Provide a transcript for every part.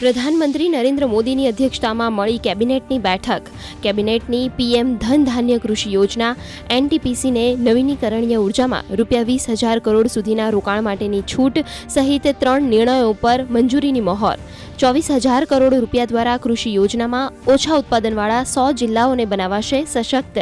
પ્રધાનમંત્રી નરેન્દ્ર મોદીની અધ્યક્ષતામાં મળી કેબિનેટની બેઠક. કેબિનેટની પીએમ ધન ધાન્ય કૃષિ યોજના એનટીપીસીને નવીનીકરણીય ઉર્જામાં ₹20,000 કરોડ સુધીના રોકાણ માટેની છૂટ સહિત 3 નિર્ણયો પર મંજૂરીની મહોર. ₹24,000 કરોડ દ્વારા કૃષિ યોજનામાં ઓછા ઉત્પાદનવાળા 100 જિલ્લાઓને બનાવાશે સશક્ત.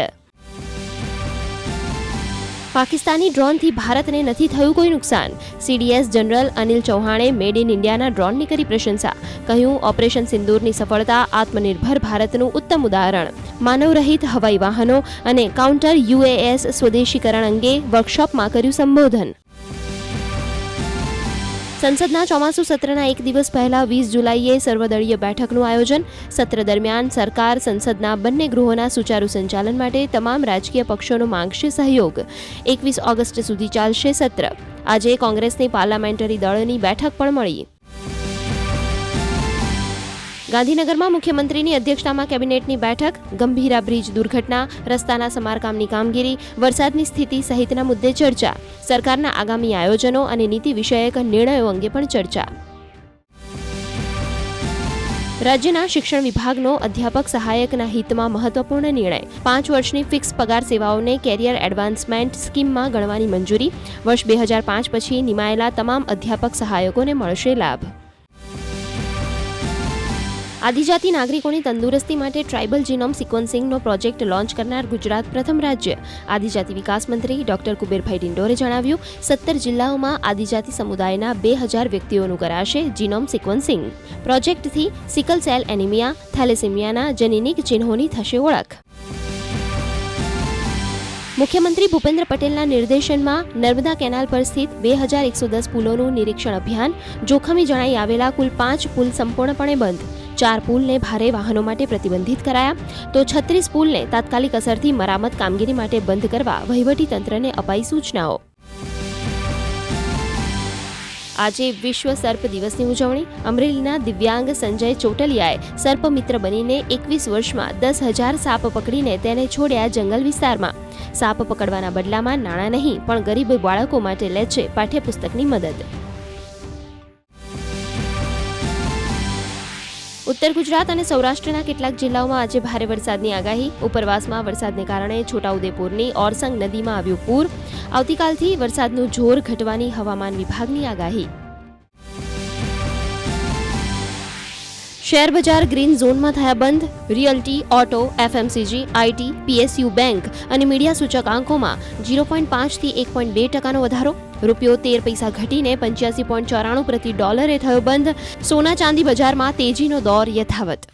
પાકિસ્તાની ડ્રોનથી ભારતને નથી થયું કોઈ નુકસાન. સીડીએસ જનરલ અનિલ ચૌહાણે મેડ ઇન ઇન્ડિયાના ડ્રોનની કરી પ્રશંસા. કહ્યું, ઓપરેશન સિંદૂરની સફળતા આત્મનિર્ભર ભારતનું ઉત્તમ ઉદાહરણ. માનવરહિત હવાઈ વાહનો અને કાઉન્ટર યુએએસ સ્વદેશીકરણ અંગે વર્કશોપમાં કર્યું સંબોધન. સંસદના ચોમાસુ સત્રના એક દિવસ પહેલા 20 જુલાઈએ સર્વદળીય બેઠકનું આયોજન. સત્ર દરમિયાન સરકાર સંસદના બંને ગૃહોના સુચારુ સંચાલન માટે તમામ રાજકીય પક્ષોનો માંગશે સહયોગ. 21 ઓગસ્ટ સુધી ચાલશે સત્ર. આજે કોંગ્રેસની પાર્લામેન્ટરી દળની બેઠક પણ મળી. ગાંધીનગરમાં મુખ્યમંત્રીની અધ્યક્ષતામાં કેબિનેટની બેઠક. ગંભીરા બ્રિજ દુર્ઘટના, રસ્તાના સમારકામની કામગીરી, વરસાદની સ્થિતિ સહિતના મુદ્દે ચર્ચા. સરકારના આગામી આયોજનો અને નીતિ વિષયક નિર્ણયો અંગે પણ ચર્ચા. રાજ્યના શિક્ષણ વિભાગનો અધ્યાપક સહાયકના હિતમાં મહત્વપૂર્ણ નિર્ણય. 5 વર્ષની ફિક્સ પગાર સેવાઓને કેરિયર એડવાન્સમેન્ટ સ્કીમમાં ગણવાની મંજૂરી. વર્ષ 2005 પછી નિમાયેલા તમામ અધ્યાપક સહાયકોને મળશે લાભ. આદિજાતિ નાગરિકોની તંદુરસ્તી માટે ટ્રાઇબલ જીનોમ સિક્વન્સિંગનો પ્રોજેક્ટ લોન્ચ કરનાર ગુજરાત પ્રથમ રાજ્ય. આદિજાતિ વિકાસ મંત્રી ડોક્ટર કુબેરભાઈ ડિંડોરે જણાવ્યું, 17 જિલ્લાઓમાં આદિજાતિ સમુદાયના 2,000 વ્યક્તિઓનું કરાશે જીનોમ સિક્વન્સિંગ. પ્રોજેક્ટથી સિકલ સેલ એનિમિયા, થેલેસેમિયાના જનીનિક ચિહ્નોની થશે ઓળખ. મુખ્યમંત્રી ભૂપેન્દ્ર પટેલના નિર્દેશનમાં નર્મદા કેનાલ પર સ્થિત 2,110 પુલોનું નિરીક્ષણ અભિયાન. જોખમી જણાઈ આવેલા કુલ 5 પુલ સંપૂર્ણપણે બંધ. 4 પુલને ભારે વાહનો માટે પ્રતિબંધિત કરાયા, તો 36 પુલને તાત્કાલિક અસરથી મરામત કામગીરી માટે બંધ કરવા વહીવટીતંત્રને અપાઈ સૂચનાઓ. આજે વિશ્વ સર્પ દિવસની ઉજવણી. અમરેલીના દિવ્યાંગ સંજય ચોટલિયાએ સર્પમિત્ર બનીને 21 વર્ષમાં 10,000 સાપ પકડીને તેને છોડ્યા જંગલ વિસ્તારમાં. સાપ પકડવાના બદલામાં નાણાં નહીં, પણ ગરીબ બાળકો માટે લે છે પાઠ્યપુસ્તકની મદદ. ઉત્તર ગુજરાત અને સૌરાષ્ટ્રના કેટલાક જિલ્લાઓમાં આજે ભારે વરસાદની આગાહી. ઉપરવાસમાં વરસાદને કારણે છોટાઉદેપુરની ઓરસંગ નદીમાં આવ્યું પૂર. આવતીકાલથી વરસાદનું જોર ઘટવાની હવામાન વિભાગની આગાહી. શેરબજાર ગ્રીન ઝોનમાં થયા બંધ. Realty, auto, FMCG, IT, PSU bank અને મીડિયા સૂચકાંકોમાં 0.5 થી 1.2% વધારો. રૂપિયો 13 પૈસા ઘટીને 85.94 પ્રતિ ડોલરે થયો બંધ. સોના ચાંદી બજારમાં તેજીનો દોર યથાવત.